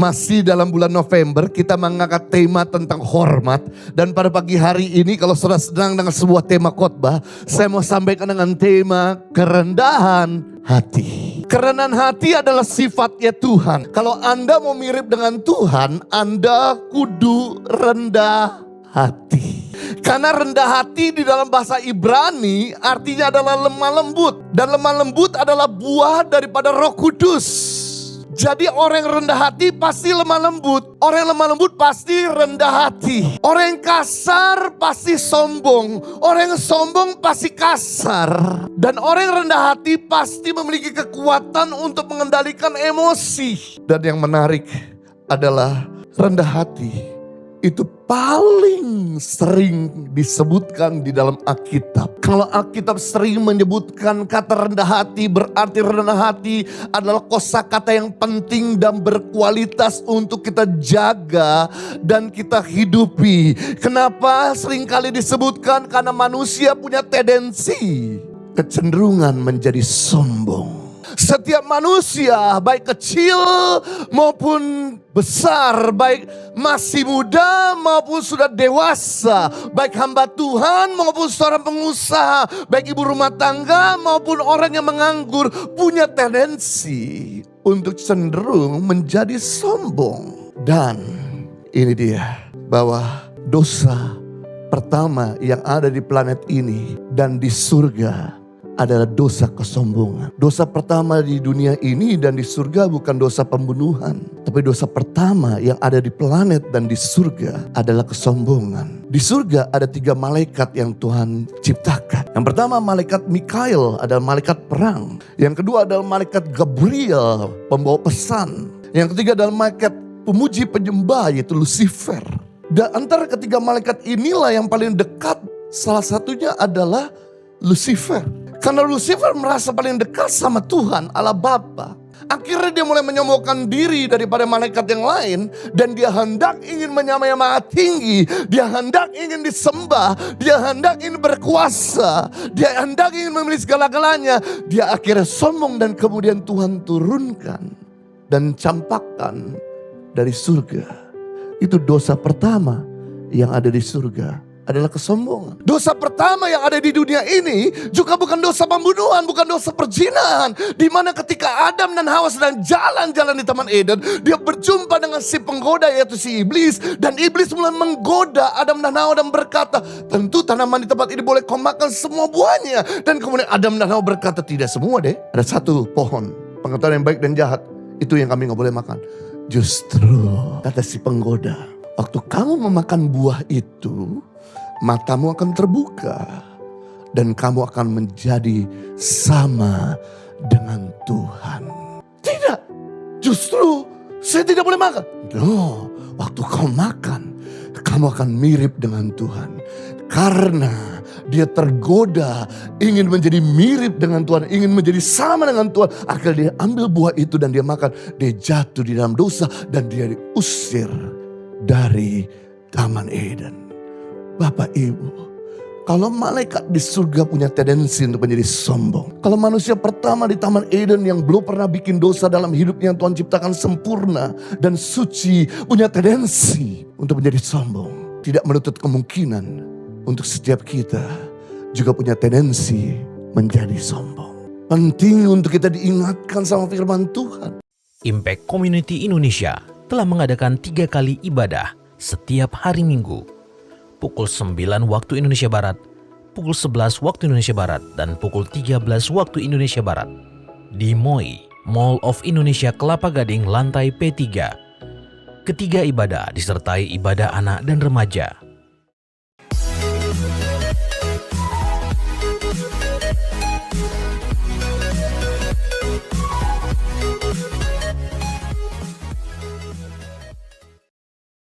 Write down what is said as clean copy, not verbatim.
Masih dalam bulan November kita mengangkat tema tentang hormat. Dan pada pagi hari ini kalau saudara sedang dengan sebuah tema khotbah, saya mau sampaikan dengan tema kerendahan hati. Kerendahan hati adalah sifatnya Tuhan. Kalau Anda mau mirip dengan Tuhan, Anda kudu rendah hati. Karena rendah hati di dalam bahasa Ibrani artinya adalah lemah lembut. Dan lemah lembut adalah buah daripada Roh Kudus. Jadi orang yang rendah hati pasti lemah lembut. Orang yang lemah lembut pasti rendah hati. Orang yang kasar pasti sombong. Orang yang sombong pasti kasar. Dan orang yang rendah hati pasti memiliki kekuatan untuk mengendalikan emosi. Dan yang menarik adalah rendah hati itu paling sering disebutkan di dalam Alkitab. Kalau Alkitab sering menyebutkan kata rendah hati, berarti rendah hati adalah kosakata yang penting dan berkualitas untuk kita jaga dan kita hidupi. Kenapa seringkali disebutkan? Karena manusia punya tendensi, kecenderungan menjadi sombong. Setiap manusia, baik kecil maupun besar, baik masih muda maupun sudah dewasa, baik hamba Tuhan maupun seorang pengusaha, baik ibu rumah tangga maupun orang yang menganggur, punya tendensi untuk cenderung menjadi sombong. Dan ini dia, bahwa dosa pertama yang ada di planet ini dan di surga adalah dosa kesombongan. Dosa pertama di dunia ini dan di surga bukan dosa pembunuhan. Tapi dosa pertama yang ada di planet dan di surga adalah kesombongan. Di surga ada 3 malaikat yang Tuhan ciptakan. Yang pertama malaikat Mikael adalah malaikat perang. Yang kedua adalah malaikat Gabriel, pembawa pesan. Yang ketiga adalah malaikat pemuji penyembah, yaitu Lucifer. Dan antara ketiga malaikat inilah yang paling dekat, salah satunya adalah Lucifer. Karena Lucifer merasa paling dekat sama Tuhan Allah Bapa. Akhirnya dia mulai menyombongkan diri daripada malaikat yang lain. Dan dia hendak ingin menyamai yang maha tinggi. Dia hendak ingin disembah. Dia hendak ingin berkuasa. Dia hendak ingin memiliki segala-galanya. Dia akhirnya sombong dan kemudian Tuhan turunkan dan campakkan dari surga. Itu dosa pertama yang ada di surga, adalah kesombongan. Dosa pertama yang ada di dunia ini juga bukan dosa pembunuhan, bukan dosa perzinahan. Di mana ketika Adam dan Hawa sedang jalan-jalan di Taman Eden, dia berjumpa dengan si penggoda, yaitu si iblis. Dan iblis mulai menggoda Adam dan Hawa dan berkata, tentu tanaman di tempat ini boleh kau makan semua buahnya. Dan kemudian Adam dan Hawa berkata, tidak semua deh. Ada satu pohon pengetahuan yang baik dan jahat, itu yang kami gak boleh makan. Justru kata si penggoda, waktu kamu memakan buah itu, matamu akan terbuka dan kamu akan menjadi sama dengan Tuhan. Tidak, justru saya tidak boleh makan. No, waktu kau makan, kamu akan mirip dengan Tuhan. Karena dia tergoda ingin menjadi mirip dengan Tuhan, ingin menjadi sama dengan Tuhan. Akhirnya dia ambil buah itu dan dia makan. Dia jatuh di dalam dosa dan dia diusir dari Taman Eden. Bapak Ibu, kalau malaikat di surga punya tendensi untuk menjadi sombong. Kalau manusia pertama di Taman Eden yang belum pernah bikin dosa dalam hidupnya, yang Tuhan ciptakan sempurna dan suci, punya tendensi untuk menjadi sombong. Tidak menutup kemungkinan untuk setiap kita juga punya tendensi menjadi sombong. Penting untuk kita diingatkan sama firman Tuhan. Impact Community Indonesia telah mengadakan 3 kali ibadah setiap hari Minggu. Pukul 9 waktu Indonesia Barat, pukul 11 waktu Indonesia Barat, dan pukul 13 waktu Indonesia Barat. Di MOI, Mall of Indonesia Kelapa Gading, lantai P3. Ketiga ibadah disertai ibadah anak dan remaja.